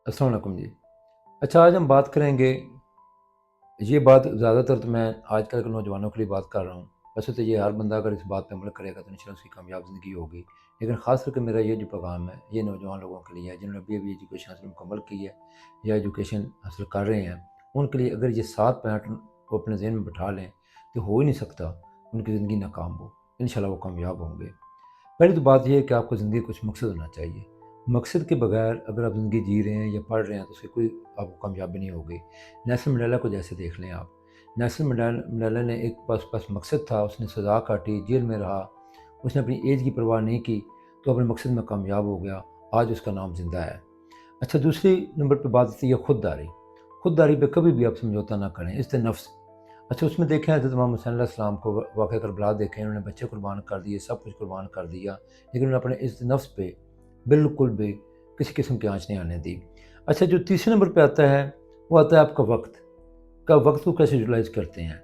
अस्सलाम वालेकुम जी। अच्छा, आज हम बात करेंगे, ये बात ज़्यादातर तो मैं आजकल के नौजवानों के लिए बात कर रहा हूँ। वैसे तो ये हर बंदा अगर इस बात पे अमल करेगा तो इंशाल्लाह उसकी कामयाब ज़िंदगी होगी। लेकिन ख़ास करके मेरा ये जो पैगाम है, ये नौजवान लोगों के लिए है जिन्होंने अभी-अभी एजुकेशन हासिल मुकम्मल की है या एजुकेशन हासिल कर रहे हैं। उनके लिए अगर ये 7 पॉइंट वो अपने ज़हन में बिठा लें, तो हो ही नहीं सकता उनकी ज़िंदगी नाकाम हो। इंशाल्लाह वो कामयाब होंगे। पहली तो बात ये है कि आपको ज़िंदगी कुछ मकसद होना चाहिए। मकसद के बगैर अगर आप ज़िंदगी जी रहे हैं या पढ़ रहे हैं तो उसकी कोई आपको कामयाबी नहीं होगी। नेल्सन मंडेला को जैसे देख लें आप। नेल्सन मंडेला ने एक पास मकसद था, उसने सज़ा काटी, जेल में रहा, उसने अपनी एज की परवाह नहीं की, तो अपने मकसद में कामयाब हो गया। आज उसका नाम ज़िंदा है। अच्छा, दूसरी नंबर पे बात आती है खुददारी। खुददारी पे कभी भी आप समझौता ना करें, इज़्ज़त नफ्स। अच्छा, उसमें देखें हज़रत मोहम्मद सल्लल्लाहु अलैहि वसल्लम को वाक़या करबला देखें, उन्होंने बच्चे कुर्बान कर दिए, सब कुछ कुर्बान कर दिया, लेकिन उन्होंने अपने इज़्ज़त नफ्स पे बिल्कुल भी किसी किस्म की आँच नहीं आने दी। अच्छा, जो तीसरे नंबर पे आता है, वो आता है आपका वक़्त। का वक़्त को कैसे यूटिलाइज़ करते हैं।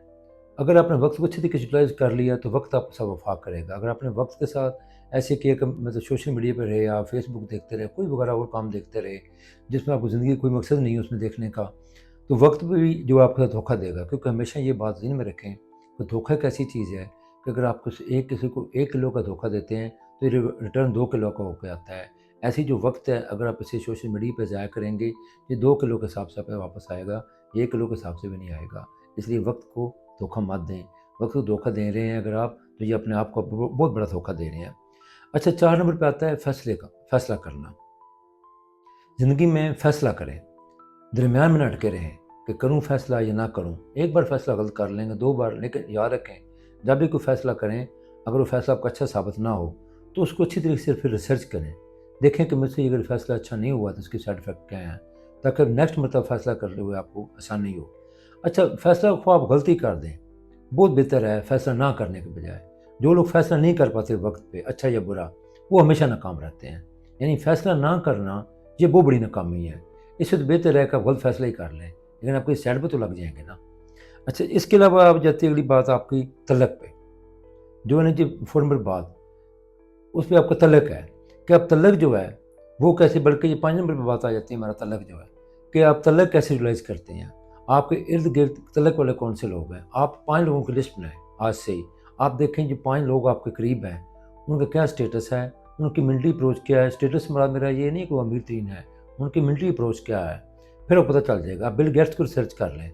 अगर आपने वक़्त को अच्छी तरीके से यूटिलाइज़ कर लिया तो वक़्त आपके साथ वफ़ा करेगा। अगर आपने वक़्त के साथ ऐसे किया कि मतलब सोशल मीडिया पे रहे, आप फेसबुक देखते रहे, कोई वगैरह और काम देखते रहे, जिसमें आपको ज़िंदगी का कोई मकसद नहीं है उसमें देखने का, तो वक़्त पे भी जो आपके साथ धोखा देगा। क्योंकि हमेशा ये बात ज़हन में रखें कि धोखा एक ऐसी चीज़ है कि अगर आप किसी को 1 किलो का धोखा देते हैं तो ये रिटर्न 2 किलो का होके आता है। ऐसे ही जो वक़्त है, अगर आप इसे सोशल मीडिया पे ज़ाया करेंगे, ये 2 किलो के हिसाब से आपके वापस आएगा, 1 किलो के हिसाब से भी नहीं आएगा। इसलिए वक़्त को धोखा मत दें। वक़्त को धोखा दे रहे हैं अगर आप, तो ये अपने आप को बहुत बड़ा धोखा दे रहे हैं। अच्छा, 4 नंबर पे आता है फ़ैसला करना। ज़िंदगी में फ़ैसला करें, दरमियान में ना अटके रहें कि करूँ फ़ैसला या ना करूँ। एक बार फ़ैसला गलत कर लेंगे, 2 बार, लेकिन याद रखें, जब भी कोई फ़ैसला करें, अगर वो फ़ैसला आपका अच्छा साबित ना हो, तो उसको अच्छी तरीके से फिर रिसर्च करें। देखें कि मुझसे अगर फ़ैसला अच्छा नहीं हुआ तो उसके साइड इफ़ेक्ट क्या हैं, ताकि नेक्स्ट मरतबा फ़ैसला करते हुए आपको आसानी हो। अच्छा, फ़ैसला को आप गलती कर दें, बहुत बेहतर है फ़ैसला ना करने के बजाय। जो लोग फ़ैसला नहीं कर पाते वक़्त पे, अच्छा या बुरा, वो हमेशा नाकाम रहते हैं। यानी फ़ैसला ना करना, ये बहुत बड़ी नाकामी है। इससे तो बेहतर है कि आप गलत फ़ैसला ही कर लें, लेकिन आप किसी साइड पे तो लग जाएँगे ना। अच्छा, इसके अलावा आप जाती है अगली बात आपकी तलक पे, जो है ना जी 4 नंबर बात, उस पे आपका तलक है, कि आप तलक जो है, वो कैसे, बल्कि ये 5 नंबर पे बात आ जाती है हमारा तलक जो है, कि आप तलक कैसे यूटिलाइज़ करते हैं। आपके इर्द-गिर्द तलक वाले कौन से लोग हैं? आप 5 लोगों की लिस्ट बनाएँ आज से ही। आप देखें जो 5 लोग आपके करीब हैं, उनका क्या स्टेटस है, उनकी मिलिट्री अप्रोच क्या है। स्टेटस से मुराद मेरा ये नहीं कि वो अमीर-तरीन है, उनकी मिलिट्री अप्रोच क्या है, फिर आपको पता चल जाएगा। आप बिल गेट्स को रिसर्च कर लें।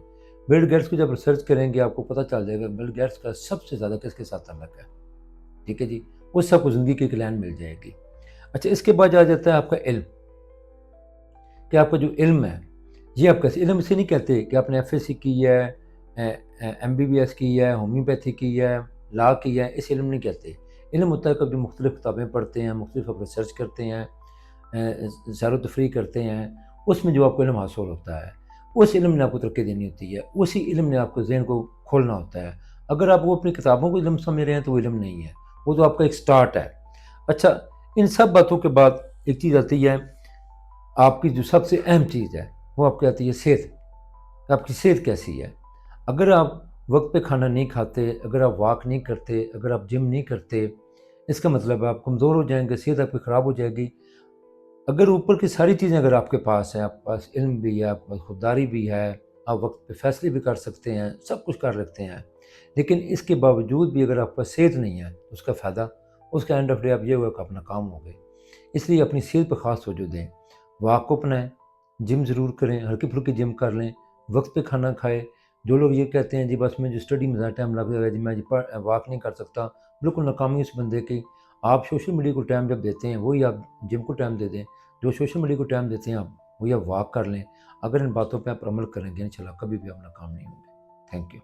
बिल गेट्स को जब रिसर्च करेंगे आपको पता चल जाएगा बिल गेट्स का सबसे ज़्यादा किसके साथ तल्लक है। ठीक है जी? उससे आपको ज़िंदगी की एक लाइन मिल जाएगी। अच्छा, इसके बाद आ जाता है आपका इल्म, कि आपका जो इल्म है, ये आप कैसे, इल्म इसे नहीं कहते कि आपने एफएससी की है, एमबीबीएस की है, होम्योपैथी की है, लॉ की है, इसे इल्म नहीं कहते। इल्म होता है कभी मुख्तलिफ़ किताबें पढ़ते हैं, मुख्तलिफ़ आप रिसर्च करते हैं, सैर व तफरीह करते हैं, उसमें जो आपको इल्म हासिल होता है, उस इल्म ने आपको तरक्की देनी होती है, उसी इल्म ने आपको ज़हन को खोलना होता है। अगर आप वो अपनी किताबों को इल्म समझ रहे हैं तो वो इल्म नहीं है, वो तो आपका एक स्टार्ट है। अच्छा, इन सब बातों के बाद एक चीज़ आती है, आपकी जो सबसे अहम चीज़ है, वो आपकी आती है सेहत। आपकी सेहत कैसी है? अगर आप वक़्त पे खाना नहीं खाते, अगर आप वॉक नहीं करते, अगर आप जिम नहीं करते, इसका मतलब है आप कमज़ोर हो जाएँगे, सेहत आपकी ख़राब हो जाएगी। अगर ऊपर की सारी चीज़ें अगर आपके पास हैं, आपके पास इल्म भी है, आपके पास खुददारी भी है, आप वक़्त पे फ़ैसले भी कर सकते हैं, सब कुछ कर सकते हैं, लेकिन इसके बावजूद भी अगर आपके पास सेहत नहीं है, तो उसका फ़ायदा, उसका एंड ऑफ डे आप ये हुआ कि अपना काम हो गए। इसलिए अपनी सेहत पे ख़ास तवज्जो दें, वॉक को अपनाएँ, जिम ज़रूर करें, हल्की-फुल्की जिम कर लें, वक़्त पे खाना खाएँ। जो लोग ये कहते हैं जी बस मुझे स्टडी में ज़्यादा टाइम लग जाएगा जी, मैं जी वॉक नहीं कर सकता, बिल्कुल नाकामी उस बंदे की। आप सोशल मीडिया को टाइम जब देते हैं, वही आप जिम को टाइम दे दें। जो सोशल मीडिया को टाइम देते हैं आप, वही आप वॉक कर लें। अगर इन बातों पे आप अमल करेंगे इंशाल्लाह कभी भी आप नाकाम नहीं होंगे। Thank you.